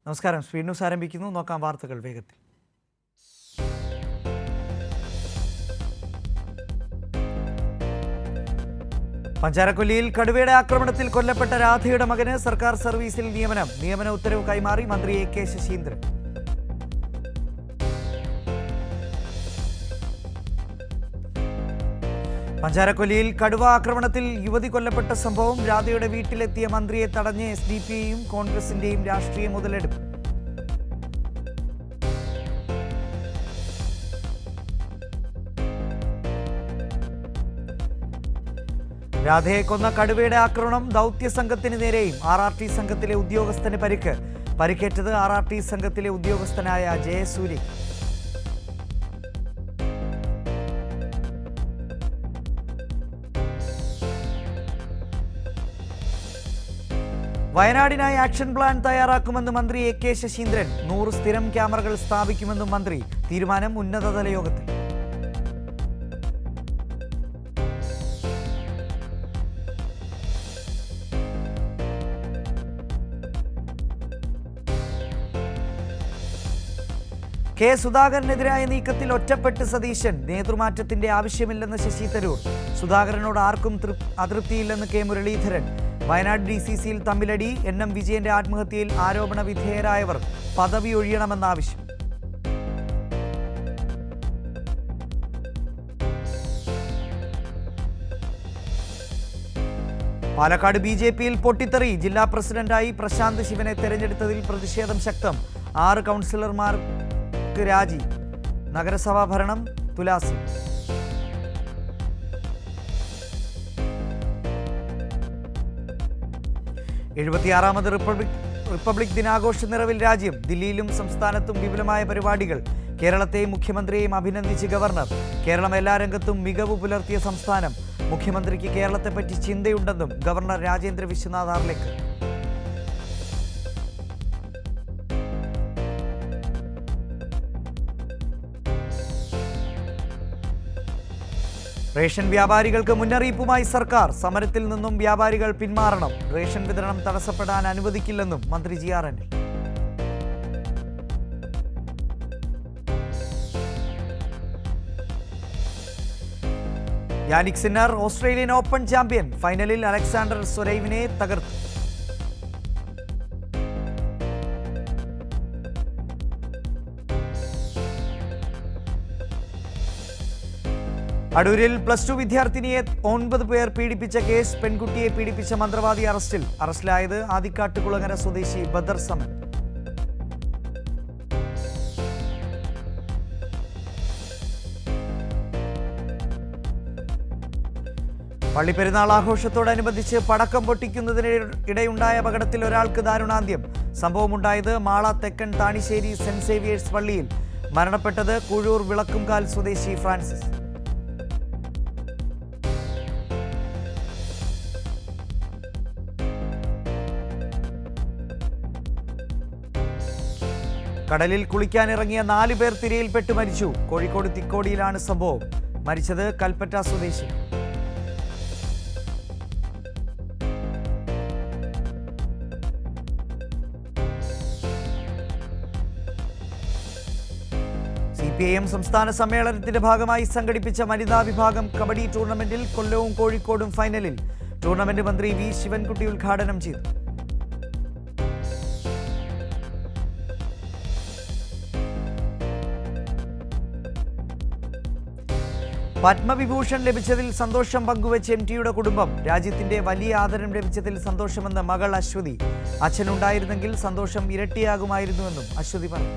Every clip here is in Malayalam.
നമസ്കാരം. സ്പീഡ് ന്യൂസ് ആരംഭിക്കുന്നു. നോക്കാം വാർത്തകൾ വേഗത്തിൽ. പഞ്ചാരക്കൊല്ലിയിൽ കടുവയുടെ ആക്രമണത്തിൽ കൊല്ലപ്പെട്ട രാധയുടെ മകന് സർക്കാർ സർവീസിൽ നിയമന ഉത്തരവ് കൈമാറി മന്ത്രി എ.കെ. ശശീന്ദ്രൻ. പഞ്ചാരക്കൊല്ലിയിൽ കടുവ ആക്രമണത്തിൽ യുവതി കൊല്ലപ്പെട്ട സംഭവം. രാധയുടെ വീട്ടിലെത്തിയ മന്ത്രിയെ തടഞ്ഞ് എസ്.ഡി.പി.ഐയും കോൺഗ്രസിന്റെയും രാഷ്ട്രീയ മുതലെടുപ്പ്. രാധയെ കൊന്ന കടുവയുടെ ആക്രമണം ദൗത്യ സംഘത്തിന് നേരെയും RRT സംഘത്തിലെ ഉദ്യോഗസ്ഥന് പരിക്കേറ്റത് RRT സംഘത്തിലെ ഉദ്യോഗസ്ഥനായ ജയസൂര്യ. വയനാടിനായി ആക്ഷൻ പ്ലാൻ തയ്യാറാക്കുമെന്ന് മന്ത്രി എ.കെ. ശശീന്ദ്രൻ. 100 സ്ഥിരം ക്യാമറകൾ സ്ഥാപിക്കുമെന്നും മന്ത്രി. തീരുമാനം ഉന്നതതല യോഗത്തിൽ. കെ സുധാകരനെതിരായ നീക്കത്തിൽ ഒറ്റപ്പെട്ട് സതീശൻ. നേതൃമാറ്റത്തിന്റെ ആവശ്യമില്ലെന്ന് ശശി തരൂർ. സുധാകരനോട് ആർക്കും അതൃപ്തിയില്ലെന്ന് കെ മുരളീധരൻ. വയനാട് DCCയിൽ തമ്മിലടി. NM വിജയന്റെ ആത്മഹത്യയിൽ ആരോപണ വിധേയരായവർ പദവി ഒഴിയണമെന്ന ആവശ്യം. പാലക്കാട് BJPയിൽ പൊട്ടിത്തെറി. ജില്ലാ പ്രസിഡന്റായി പ്രശാന്ത് ശിവനെ തെരഞ്ഞെടുത്തതിൽ പ്രതിഷേധം ശക്തം. 6 കൗൺസിലർമാർക്ക് രാജി. നഗരസഭാ ഭരണം തുലാസിൽ. എഴുപത്തിയാറാമത് റിപ്പബ്ലിക് ദിനാഘോഷ നിറവിൽ രാജ്യം. ദില്ലിയിലും സംസ്ഥാനത്തും വിപുലമായ പരിപാടികൾ. കേരളത്തെയും മുഖ്യമന്ത്രിയെയും അഭിനന്ദിച്ച് ഗവർണർ. കേരളം എല്ലാ രംഗത്തും മികവ് പുലർത്തിയ സംസ്ഥാനം. മുഖ്യമന്ത്രിക്ക് കേരളത്തെപ്പറ്റി ചിന്തയുണ്ടെന്നും ഗവർണർ രാജേന്ദ്ര വിശ്വനാഥ് ആർലേക്കർ. റേഷൻ വ്യാപാരികൾക്ക് മുന്നറിയിപ്പുമായി സർക്കാർ. സമരത്തിൽ നിന്നും വ്യാപാരികൾ പിന്മാറണം. റേഷൻ വിതരണം തടസ്സപ്പെടാൻ അനുവദിക്കില്ലെന്നും മന്ത്രി GR Anil. Jannik Sinner Australian open champion. ഫൈനലിൽ അലക്സാണ്ടർ സ്വരൈവിനെ തകർത്തു. അടൂരിൽ +2 വിദ്യാർത്ഥിനിയെ 9 പേർ പീഡിപ്പിച്ച കേസ്. പെൺകുട്ടിയെ പീഡിപ്പിച്ച മന്ത്രവാദി അറസ്റ്റിലായത് ആദിക്കാട്ടുകുളങ്ങര സ്വദേശി ബദർ സമൻ. പള്ളിപ്പെരുന്നാൾ ആഘോഷത്തോടനുബന്ധിച്ച് പടക്കം പൊട്ടിക്കുന്നതിനിടെയുണ്ടായ അപകടത്തിൽ ഒരാൾക്ക് ദാരുണാന്ത്യം. സംഭവമുണ്ടായത് മാള തെക്കൻ താണിശ്ശേരി സെന്റ് സേവിയേഴ്സ് പള്ളിയിൽ. മരണപ്പെട്ടത് കൂഴൂർ വിളക്കുംകാൽ സ്വദേശി ഫ്രാൻസിസ്. കടലിൽ കുളിക്കാനിറങ്ങിയ 4 പേർ തിരയിൽപ്പെട്ട് മരിച്ചു. കോഴിക്കോട് തിക്കോടിയിലാണ് സംഭവം. മരിച്ചത് കൽപ്പറ്റ സ്വദേശി. CPIM സംസ്ഥാന സമ്മേളനത്തിന്റെ ഭാഗമായി സംഘടിപ്പിച്ച വനിതാ വിഭാഗം കബഡി ടൂർണമെന്റിൽ കൊല്ലവും കോഴിക്കോടും ഫൈനലിൽ. ടൂർണമെന്റ് മന്ത്രി V. ശിവൻകുട്ടി ഉദ്ഘാടനം ചെയ്തു. പത്മവിഭൂഷൺ ലഭിച്ചതിൽ സന്തോഷം പങ്കുവച്ച് MTയുടെ കുടുംബം. രാജ്യത്തിന്റെ വലിയ ആദരം ലഭിച്ചതിൽ സന്തോഷമെന്ന് മകൾ അശ്വതി. അച്ഛനുണ്ടായിരുന്നെങ്കിൽ സന്തോഷം ഇരട്ടിയാകുമായിരുന്നുവെന്നും അശ്വതി പറഞ്ഞു.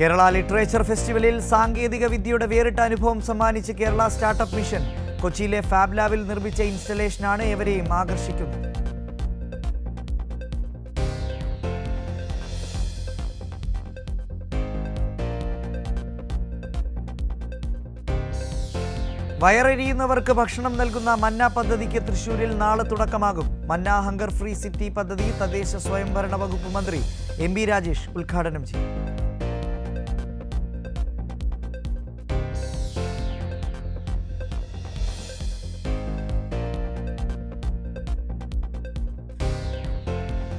കേരള ലിറ്ററേച്ചർ ഫെസ്റ്റിവലിൽ സാങ്കേതിക വിദ്യയുടെ വേറിട്ട അനുഭവം സമ്മാനിച്ച് കേരള സ്റ്റാർട്ടപ്പ് മിഷൻ. കൊച്ചിയിലെ ഫാബ് ലാബിൽ നിർമ്മിച്ച ഇൻസ്റ്റലേഷനാണ് ഏവരെയും ആകർഷിക്കുന്നത്. വയറെരിയുന്നവർക്ക് ഭക്ഷണം നൽകുന്ന മന്ന പദ്ധതിക്ക് തൃശൂരിൽ നാളെ തുടക്കമാകും. മന്ന ഹങ്കർ ഫ്രീ സിറ്റി പദ്ധതി തദ്ദേശ സ്വയംഭരണ വകുപ്പ് മന്ത്രി MB രാജേഷ് ഉദ്ഘാടനം ചെയ്യും.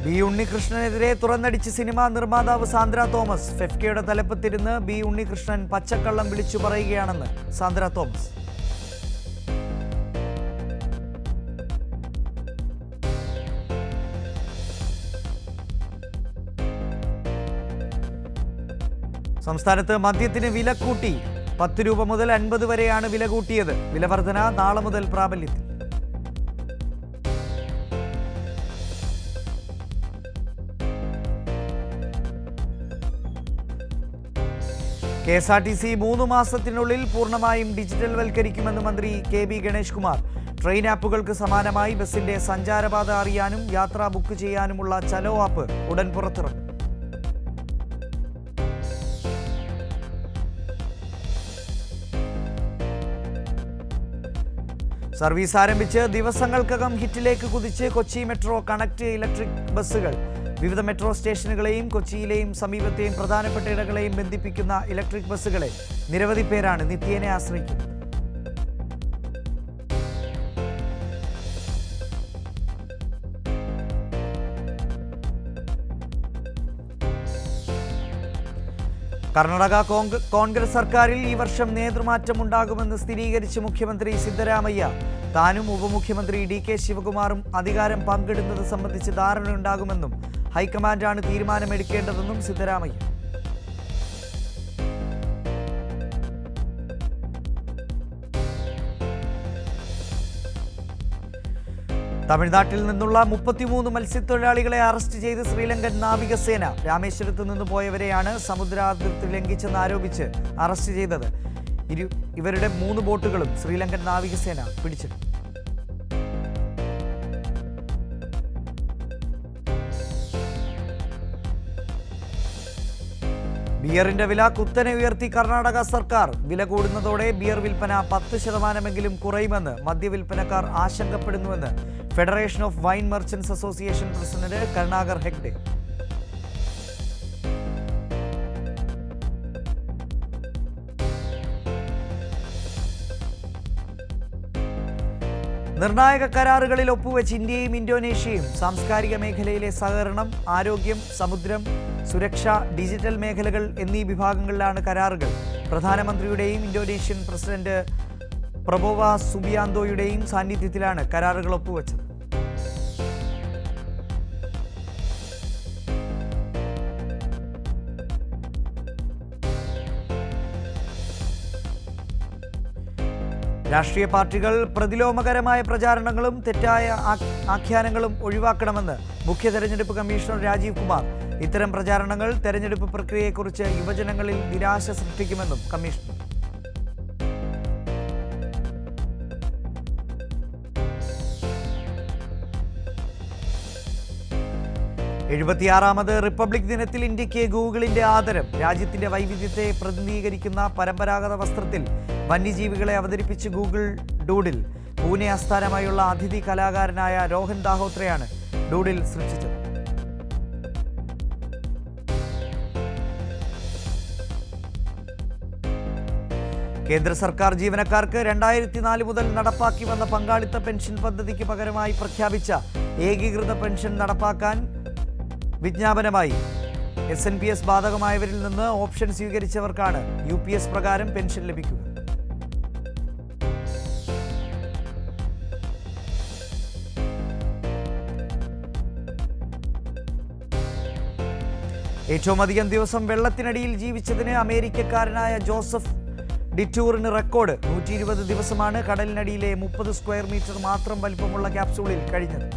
ബി ഉണ്ണികൃഷ്ണനെതിരെ തുറന്നടിച്ച് സിനിമാ നിർമ്മാതാവ് സാന്ദ്ര തോമസ്. ഫെഫ്കയുടെ തലപ്പത്തിരുന്ന് ബി ഉണ്ണികൃഷ്ണൻ പച്ചക്കള്ളം വിളിച്ചു പറയുകയാണെന്ന് സാന്ദ്ര തോമസ്. സംസ്ഥാനത്ത് മദ്യത്തിന് വില കൂട്ടി. 10 രൂപ മുതൽ 50 വരെയാണ് വില കൂട്ടിയത്. വില വർധന നാളെ മുതൽ പ്രാബല്യത്തിൽ. KSRTC 3 മാസത്തിനുള്ളിൽ പൂർണ്ണമായും ഡിജിറ്റൽവൽക്കരിക്കുമെന്ന് മന്ത്രി KB ഗണേഷ് കുമാർ. ട്രെയിൻ ആപ്പുകൾക്ക് സമാനമായി ബസിന്റെ സഞ്ചാരപാത അറിയാനും യാത്ര ബുക്ക് ചെയ്യാനുമുള്ള ചലോ ആപ്പ് ഉടൻ പുറത്തിറക്കും. സർവീസ് ആരംഭിച്ച് ദിവസങ്ങൾക്കകം ഹിറ്റിലേക്ക് കുതിച്ച് കൊച്ചി മെട്രോ കണക്ട് ഇലക്ട്രിക് ബസ്സുകൾ. വിവിധ മെട്രോ സ്റ്റേഷനുകളെയും കൊച്ചിയിലെയും സമീപത്തെയും പ്രധാനപ്പെട്ട ഇടങ്ങളെയും ബന്ധിപ്പിക്കുന്ന ഇലക്ട്രിക് ബസ്സുകളെ നിരവധി പേരാണ് നിത്യേന ആശ്രയിക്കുന്നത്. കർണാടക കോൺഗ്രസ് സർക്കാരിൽ ഈ വർഷം നേതൃമാറ്റം ഉണ്ടാകുമെന്ന് സ്ഥിരീകരിച്ച് മുഖ്യമന്ത്രി സിദ്ധരാമയ്യ. താനും ഉപമുഖ്യമന്ത്രി DK ശിവകുമാറും അധികാരം പങ്കിടുന്നത് സംബന്ധിച്ച് ധാരണയുണ്ടാകുമെന്നും ഹൈക്കമാൻഡാണ് തീരുമാനമെടുക്കേണ്ടതെന്നും സിദ്ധരാമയ്യ. തമിഴ്നാട്ടിൽ നിന്നുള്ള 33 മത്സ്യത്തൊഴിലാളികളെ അറസ്റ്റ് ചെയ്ത് ശ്രീലങ്കൻ നാവികസേന. രാമേശ്വരത്ത് നിന്ന് പോയവരെയാണ് സമുദ്രാതിർത്തി ലംഘിച്ചെന്ന് ആരോപിച്ച് അറസ്റ്റ് ചെയ്തത്. ഇവരുടെ 3 ബോട്ടുകളും ശ്രീലങ്കൻ നാവികസേന പിടിച്ചെടുത്തു. ബിയറിന്റെ വില കുത്തനെ ഉയർത്തി കർണാടക സർക്കാർ. വില കൂടുന്നതോടെ ബിയർ വിൽപ്പന 10% കുറയുമെന്ന് മദ്യവിൽപ്പനക്കാർ ആശങ്കപ്പെടുന്നുവെന്ന് federation of wine merchants association president Karunakar Hegde. നിർണായക കരാറുകളിൽ ഒപ്പുവെച്ച് ഇന്ത്യയും ഇന്തോനേഷ്യയും. സാംസ്കാരിക മേഖലയിലെ സഹകരണം, ആരോഗ്യം, സമുദ്രം, സുരക്ഷ, ഡിജിറ്റൽ മേഖലകൾ എന്നീ വിഭാഗങ്ങളിലാണ് കരാറുകൾ. പ്രധാനമന്ത്രിയുടെയും ഇന്തോനേഷ്യൻ പ്രസിഡന്റ് പ്രബോവ സുബിയാന്തോയുടെയും സാന്നിധ്യത്തിലാണ് കരാറുകൾ ഒപ്പുവെച്ചത്. രാഷ്ട്രീയ പാർട്ടികൾ പ്രതിലോമകരമായ പ്രചാരണങ്ങളും തെറ്റായ ആഖ്യാനങ്ങളും ഒഴിവാക്കണമെന്ന് മുഖ്യ തെരഞ്ഞെടുപ്പ് കമ്മീഷണർ രാജീവ് കുമാർ. ഇത്തരം പ്രചാരണങ്ങൾ തെരഞ്ഞെടുപ്പ് പ്രക്രിയയെക്കുറിച്ച് യുവജനങ്ങളിൽ നിരാശ സൃഷ്ടിക്കുമെന്നും കമ്മീഷണർ. എഴുപത്തിയാറാമത് റിപ്പബ്ലിക് ദിനത്തിൽ ഇന്ത്യക്ക് ഗൂഗിളിന്റെ ആദരം. രാജ്യത്തിന്റെ വൈവിധ്യത്തെ പ്രതിനിധീകരിക്കുന്ന പരമ്പരാഗത വസ്ത്രത്തിൽ വന്യജീവികളെ അവതരിപ്പിച്ച് ഗൂഗിൾ ഡൂഡിൽ. പൂനെ ആസ്ഥാനമായുള്ള അതിഥി കലാകാരനായ രോഹൻ ദാഹോത്രയാണ് ഡൂഡിൽ സൃഷ്ടിച്ചത്. കേന്ദ്ര സർക്കാർ ജീവനക്കാർക്ക് 2004 മുതൽ നടപ്പാക്കി വന്ന പങ്കാളിത്ത പെൻഷൻ പദ്ധതിക്ക് പകരമായി പ്രഖ്യാപിച്ച ഏകീകൃത പെൻഷൻ നടപ്പാക്കാൻ വിജ്ഞാപനമായി. SNPS ബാധകമായവരിൽ നിന്ന് ഓപ്ഷൻ സ്വീകരിച്ചവർക്കാണ് UPS പ്രകാരം പെൻഷൻ ലഭിക്കുക. ഏറ്റവും അധികം ദിവസം വെള്ളത്തിനടിയിൽ ജീവിച്ചതിന് അമേരിക്കക്കാരനായ ജോസഫ് ഡിറ്റൂറിന് റെക്കോർഡ്. 120 ദിവസമാണ് കടലിനടിയിലെ 30 സ്ക്വയർ മീറ്റർ മാത്രം വലിപ്പമുള്ള ക്യാപ്സൂളിൽ കഴിഞ്ഞത്.